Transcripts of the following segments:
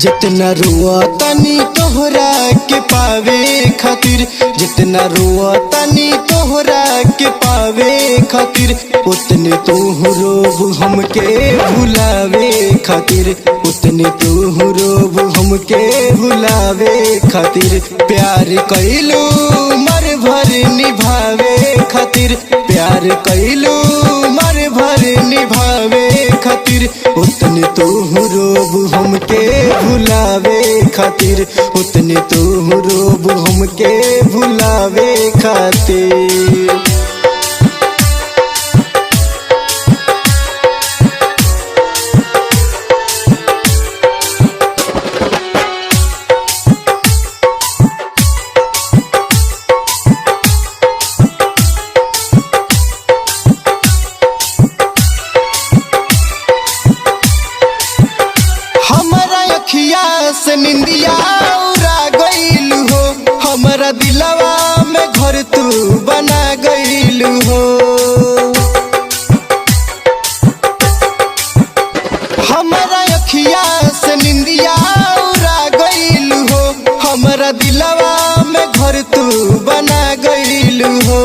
जितना रुआ तनी तोहरा के पावे खातिर, जितना रुआ तनी तोहरा के पावे खातिर, उतने तू रोब हमके भुलावे खातिर, उतने तू रोब हमके भुलावे खातिर। प्यार कैलू मर भर निभावे खातिर, प्यार कैलू मर भर निभावे खातिर, उतने तू रोब हमके भुलावे खातिर, उतने तू रोब हमके भुलावे खातिर। से निंदिया उड़ा गईल हो, हमारा दिलवा में घर तू बना गईल हो। हमारा अखिया से निंदिया उड़ा गईल हो, हमारा दिलवा में घर तू बना गईल हो।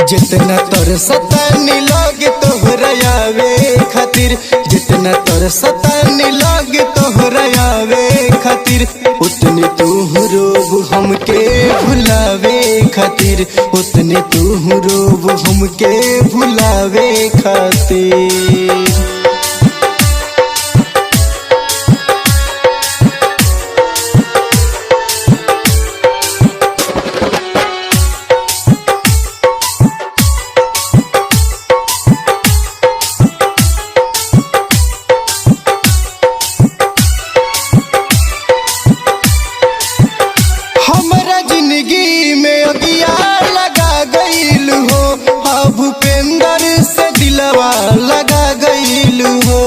जितना तरसतानी लगे तोहरा आवे खातिर, जितना तरसतानी लगे तोहरा आवे खातिर, उतने तू रोब हमके भुलावे खातिर, उतने तू रोब हमके भुलावे खातिर। भूपेंद्र से दिलवा लगा गईल हो,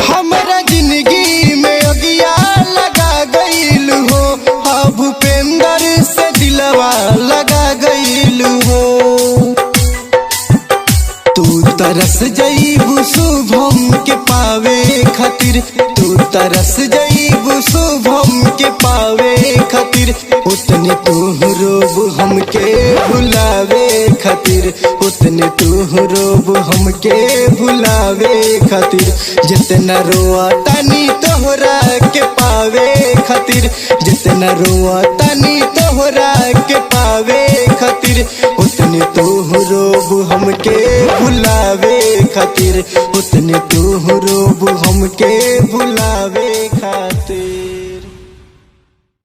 हमारा जिंदगी में अगिया लगा गईल हो। हाँ भूपेंद्र से दिलवा लगा गईल हो। तू तरस जईबू शुभम के पावे खातिर, तू तरस जईबू शुभम के पावे खातिर, उतने तू रोब हमके भुलावे खातिर, उतने तू रोब हमके भुलावे खातिर। जितना रोआ तनी तोहरा के पावे खातिर, जितना रोआ तनी तोहरा के पावे खातिर, उतने तू रोब हमके भुलावे खातिर, उतने तू रोब हमके भुलावे खातिर।